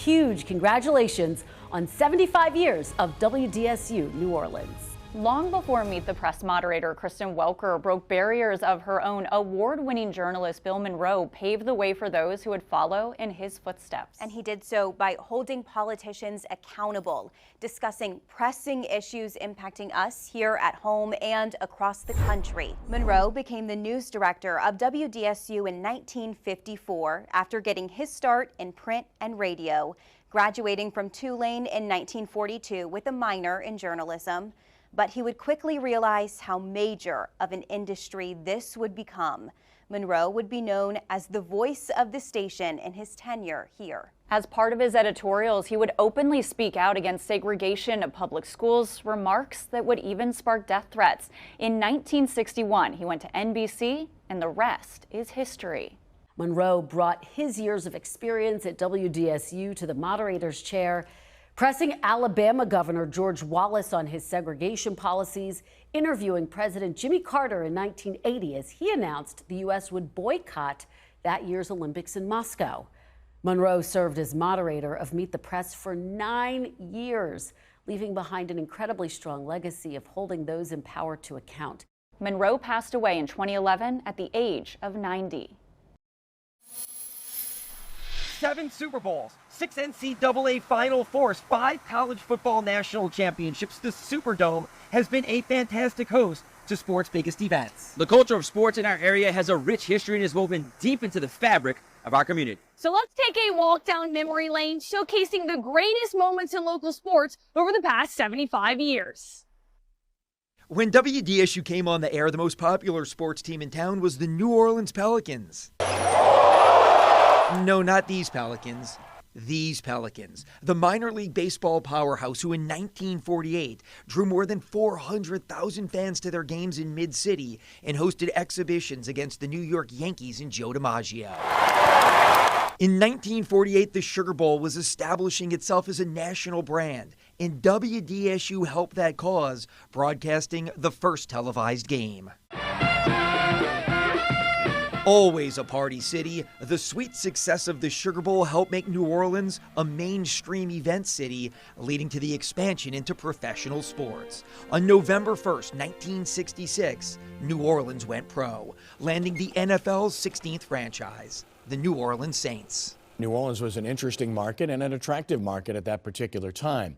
huge congratulations on 75 years of WDSU New Orleans. Long before Meet the Press moderator Kristen Welker broke barriers of her own, award-winning journalist Bill Monroe paved the way for those who would follow in his footsteps. And he did so by holding politicians accountable, discussing pressing issues impacting us here at home and across the country. Monroe became the news director of WDSU in 1954 after getting his start in print and radio, graduating from Tulane in 1942 with a minor in journalism. But he would quickly realize how major of an industry this would become. Monroe would be known as the voice of the station in his tenure here. As part of his editorials, he would openly speak out against segregation of public schools, remarks that would even spark death threats. In 1961, he went to NBC, and the rest is history. Monroe brought his years of experience at WDSU to the moderator's chair, pressing Alabama Governor George Wallace on his segregation policies, interviewing President Jimmy Carter in 1980 as he announced the U.S. would boycott that year's Olympics in Moscow. Monroe served as moderator of Meet the Press for 9 years, leaving behind an incredibly strong legacy of holding those in power to account. Monroe passed away in 2011 at the age of 90. 7 Super Bowls, 6 NCAA Final Fours, 5 college football national championships. The Superdome has been a fantastic host to sports' biggest events. The culture of sports in our area has a rich history and is woven deep into the fabric of our community. So let's take a walk down memory lane, showcasing the greatest moments in local sports over the past 75 years. When WDSU came on the air, the most popular sports team in town was the New Orleans Pelicans. No, not these Pelicans. These Pelicans, the minor league baseball powerhouse who in 1948 drew more than 400,000 fans to their games in Mid-City and hosted exhibitions against the New York Yankees and Joe DiMaggio. In 1948, the Sugar Bowl was establishing itself as a national brand, and WDSU helped that cause, broadcasting the first televised game. Always a party city, the sweet success of the Sugar Bowl helped make New Orleans a mainstream event city, leading to the expansion into professional sports. On November 1st, 1966, New Orleans went pro, landing the NFL's 16th franchise, the New Orleans Saints. New Orleans was an interesting market and an attractive market at that particular time.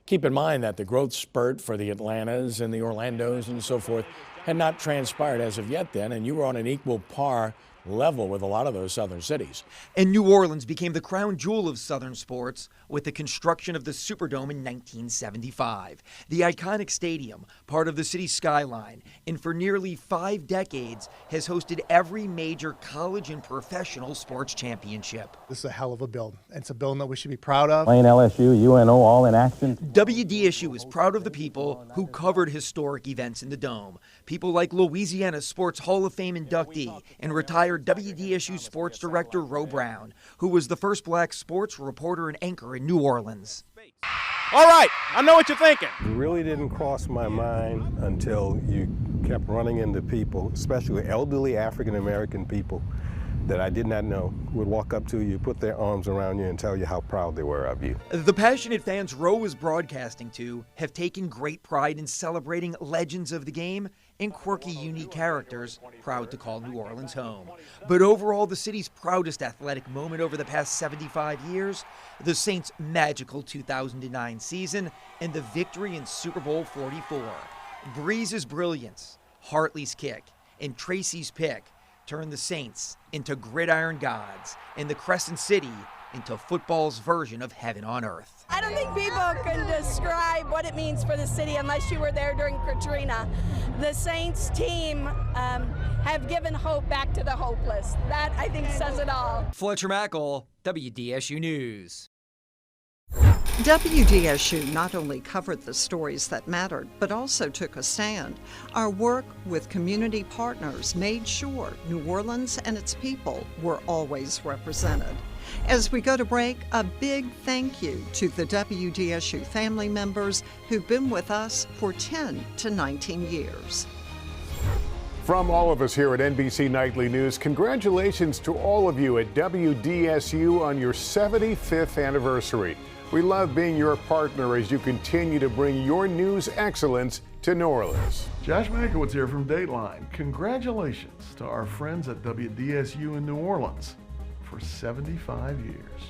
Keep in mind that the growth spurt for the Atlantas and the Orlandos and so forth had not transpired as of yet then, and you were on an equal par level with a lot of those southern cities. And New Orleans became the crown jewel of southern sports with the construction of the Superdome in 1975. The iconic stadium, part of the city's skyline, and for nearly 5 decades has hosted every major college and professional sports championship. This is a hell of a build. It's a building that we should be proud of. Playing LSU, UNO, all in action. WDSU is proud of the people who covered historic events in the Dome. People like Louisiana Sports Hall of Fame inductee and retired WDSU sports director Ro Brown, who was the first black sports reporter and anchor in New Orleans. All right, I know what you're thinking. It really didn't cross my mind until you kept running into people, especially elderly African-American people that I did not know would walk up to you, put their arms around you, and tell you how proud they were of you. The passionate fans Ro is broadcasting to have taken great pride in celebrating legends of the game and quirky, unique characters proud to call New Orleans home. But overall, the city's proudest athletic moment over the past 75 years, the Saints' magical 2009 season and the victory in Super Bowl 44. Breeze's brilliance, Hartley's kick, and Tracy's pick turned the Saints into gridiron gods and the Crescent City into football's version of heaven on earth. I don't think people can describe what it means for the city unless you were there during Katrina. The Saints team have given hope back to the hopeless. That, I think, says it all. Fletcher Mackel, WDSU News. WDSU not only covered the stories that mattered, but also took a stand. Our work with community partners made sure New Orleans and its people were always represented. As we go to break, a big thank you to the WDSU family members who've been with us for 10 to 19 years. From all of us here at NBC Nightly News, congratulations to all of you at WDSU on your 75th anniversary. We love being your partner as you continue to bring your news excellence to New Orleans. Josh Mankiewicz here from Dateline. Congratulations to our friends at WDSU in New Orleans for 75 years.